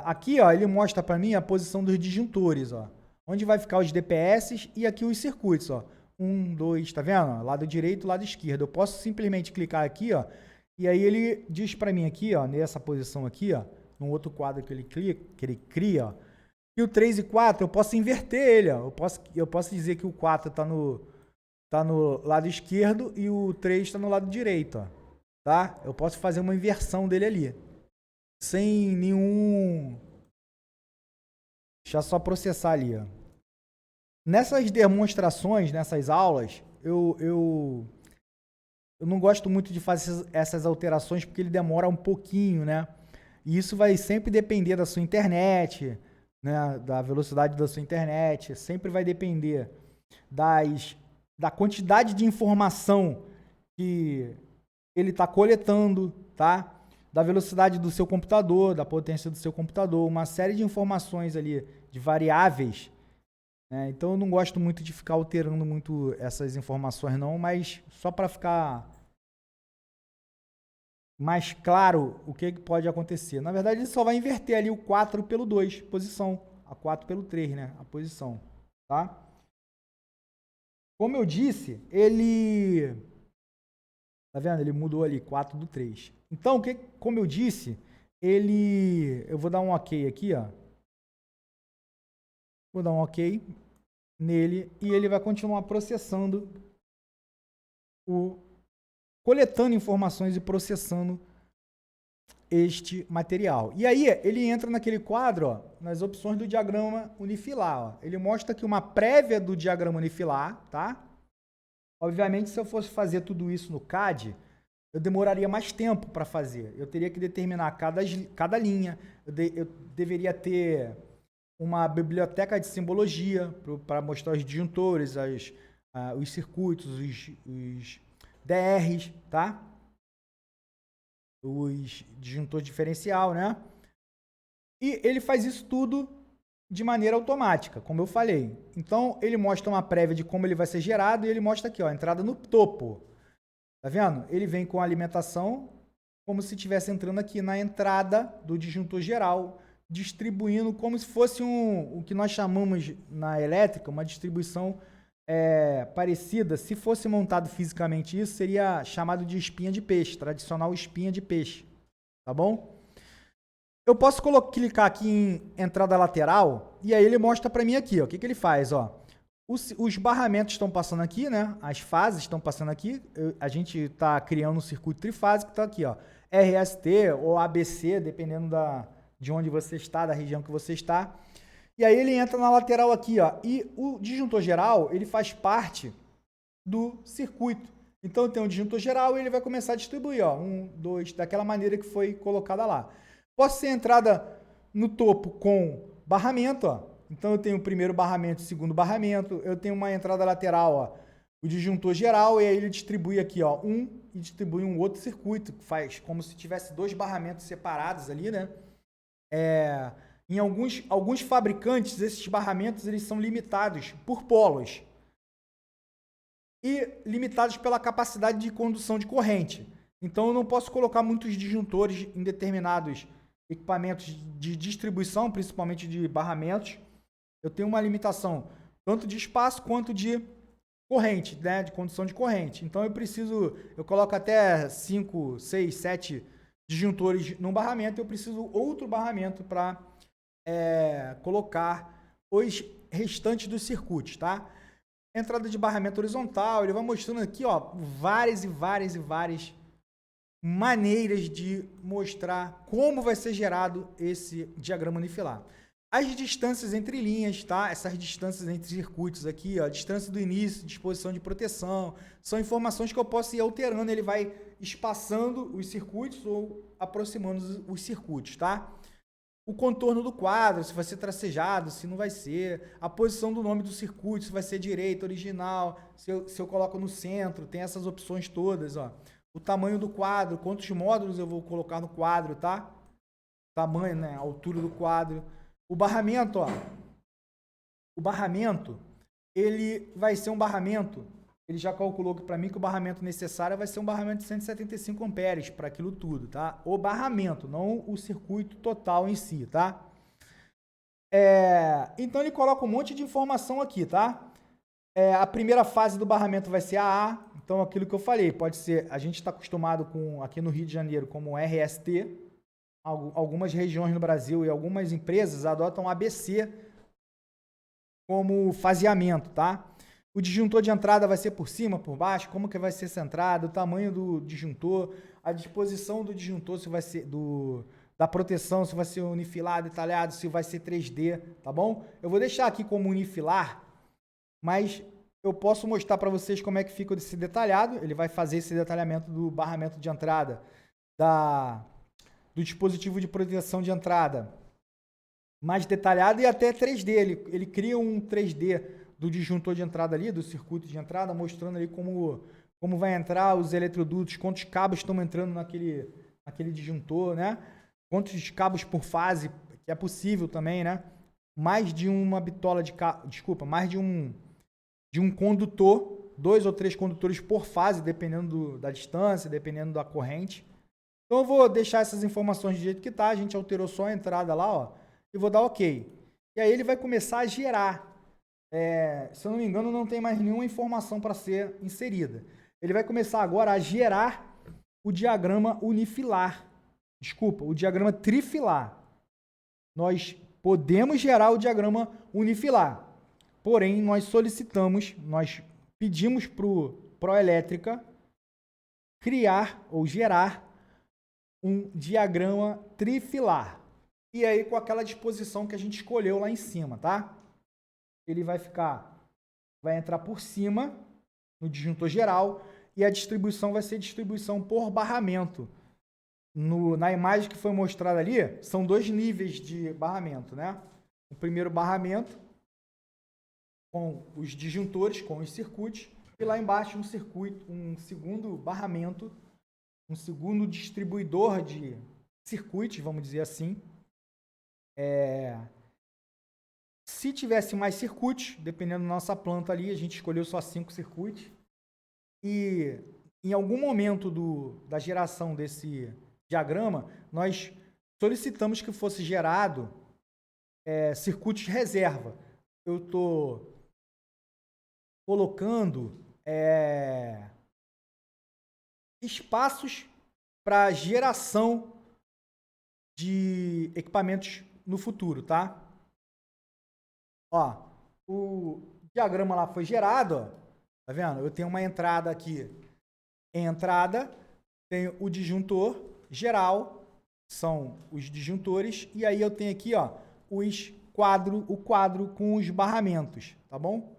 Aqui, ó, ele mostra para mim a posição dos disjuntores, ó. Onde vai ficar os DPS e aqui os circuitos, ó. Um, dois, tá vendo? Lado direito, lado esquerdo. Eu posso simplesmente clicar aqui, ó, e aí ele diz para mim aqui, ó, nessa posição aqui, ó, no outro quadro que ele cria, ó, e o 3 e 4, eu posso inverter ele, ó. Eu posso dizer que o 4 tá no lado esquerdo e o 3 está no lado direito, ó, tá? Eu posso fazer uma inversão dele ali, sem nenhum... Deixa eu só processar ali, ó. Nessas demonstrações, nessas aulas, eu não gosto muito de fazer essas alterações porque ele demora um pouquinho, né? E isso vai sempre depender da sua internet, né? Da velocidade da sua internet, sempre vai depender da quantidade de informação que ele está coletando, tá? Da velocidade do seu computador, da potência do seu computador, uma série de informações ali, de variáveis, né? Então eu não gosto muito de ficar alterando muito essas informações não, mas só para ficar mais claro o que pode acontecer. Na verdade, ele só vai inverter ali o 4 pelo 2, posição, a 4 pelo 3, né? A posição, tá? Como eu disse, ele... Tá vendo? Ele mudou ali, 4 do 3. Então, como eu disse, eu vou dar um OK aqui, ó. Vou dar um OK nele e ele vai continuar processando, coletando informações e processando este material. E aí, ele entra naquele quadro, ó, nas opções do diagrama unifilar. Ó. Ele mostra aqui uma prévia do diagrama unifilar, tá? Obviamente, se eu fosse fazer tudo isso no CAD, eu demoraria mais tempo para fazer. Eu teria que determinar cada linha, eu deveria ter uma biblioteca de simbologia para mostrar os disjuntores, os circuitos, os DRs, tá? Os disjuntores diferencial, né? E ele faz isso tudo de maneira automática, como eu falei. Então, ele mostra uma prévia de como ele vai ser gerado e ele mostra aqui, ó, a entrada no topo. Tá vendo? Ele vem com a alimentação como se estivesse entrando aqui na entrada do disjuntor geral, distribuindo como se fosse o que nós chamamos na elétrica, uma distribuição parecida. Se fosse montado fisicamente isso, seria chamado de espinha de peixe, tradicional espinha de peixe, tá bom? Eu posso clicar aqui em entrada lateral e aí ele mostra para mim aqui, ó, o que ele faz, ó. Os barramentos estão passando aqui, né? As fases estão passando aqui. A gente está criando um circuito trifásico que está aqui, ó. RST ou ABC, dependendo de onde você está, da região que você está. E aí ele entra na lateral aqui, ó. E o disjuntor geral, ele faz parte do circuito. Então tem um disjuntor geral e ele vai começar a distribuir, ó. 1, 2, daquela maneira que foi colocada lá. Posso ser entrada no topo com barramento, ó. Então, eu tenho o primeiro barramento e o segundo barramento. Eu tenho uma entrada lateral, ó, o disjuntor geral, e aí ele distribui aqui, ó, e distribui um outro circuito, que faz como se tivesse dois barramentos separados ali, né? Em alguns fabricantes, esses barramentos eles são limitados por polos e limitados pela capacidade de condução de corrente. Então, eu não posso colocar muitos disjuntores em determinados equipamentos de distribuição, principalmente de barramentos. Eu tenho uma limitação tanto de espaço quanto de corrente, né, de condução de corrente. Então eu coloco até 5, 6, 7 disjuntores num barramento, eu preciso outro barramento para colocar os restantes dos circuitos, tá? Entrada de barramento horizontal, ele vai mostrando aqui, ó, várias maneiras de mostrar como vai ser gerado esse diagrama unifilar. As distâncias entre linhas, tá? Essas distâncias entre circuitos aqui, ó, distância do início, disposição de proteção, são informações que eu posso ir alterando, ele vai espaçando os circuitos ou aproximando os circuitos, tá? O contorno do quadro, se vai ser tracejado, se não vai ser, a posição do nome do circuito, se vai ser direita, original, se eu coloco no centro, tem essas opções todas, ó. O tamanho do quadro, quantos módulos eu vou colocar no quadro, tá? Tamanho, né? A altura do quadro. O barramento, ó. O barramento, ele vai ser um barramento ele já calculou que para mim que o barramento necessário vai ser um barramento de 175 amperes para aquilo tudo, tá? O barramento, não o circuito total em si, tá? Então ele coloca um monte de informação aqui, tá? A primeira fase do barramento vai ser a A, então aquilo que eu falei, pode ser, a gente está acostumado com, aqui no Rio de Janeiro, como RST, algumas regiões no Brasil e algumas empresas adotam ABC como faseamento, tá? O disjuntor de entrada vai ser por cima, por baixo, como que vai ser essa entrada, o tamanho do disjuntor, a disposição do disjuntor, se vai ser da proteção, se vai ser unifilar, detalhado, se vai ser 3D, tá bom? Eu vou deixar aqui como unifilar, mas eu posso mostrar para vocês como é que fica esse detalhado. Ele vai fazer esse detalhamento do barramento de entrada, do dispositivo de proteção de entrada mais detalhado e até 3D. Ele cria um 3D do disjuntor de entrada ali, do circuito de entrada, mostrando ali como vai entrar os eletrodutos, quantos cabos estão entrando naquele disjuntor, né? Quantos cabos por fase, que é possível também, né? Mais de uma bitola de cabo, desculpa, mais de um condutor, 2 ou 3 condutores por fase, dependendo da distância, dependendo da corrente. Então eu vou deixar essas informações do jeito que tá, a gente alterou só a entrada lá, ó, e vou dar OK. E aí ele vai começar a gerar. Se eu não me engano, não tem mais nenhuma informação para ser inserida. Ele vai começar agora a gerar o diagrama unifilar. Desculpa, o diagrama trifilar. Nós podemos gerar o diagrama unifilar. Porém, nós pedimos para o Proelétrica criar ou gerar um diagrama trifilar. E aí com aquela disposição que a gente escolheu lá em cima, tá? Ele vai entrar por cima no disjuntor geral e a distribuição vai ser distribuição por barramento. Na imagem que foi mostrada ali, são 2 níveis de barramento, né? O primeiro barramento com os disjuntores, com os circuitos, e lá embaixo um segundo barramento, um segundo distribuidor de circuitos, vamos dizer assim. Se tivesse mais circuitos, dependendo da nossa planta ali, a gente escolheu só 5 circuitos, e em algum momento da geração desse diagrama, nós solicitamos que fosse gerado circuitos reserva. Eu estou colocando espaços para geração de equipamentos no futuro, tá? Ó, o diagrama lá foi gerado, ó, tá vendo? Eu tenho uma entrada aqui, entrada, tenho o disjuntor geral, são os disjuntores, e aí eu tenho aqui, ó, o quadro com os barramentos, tá bom?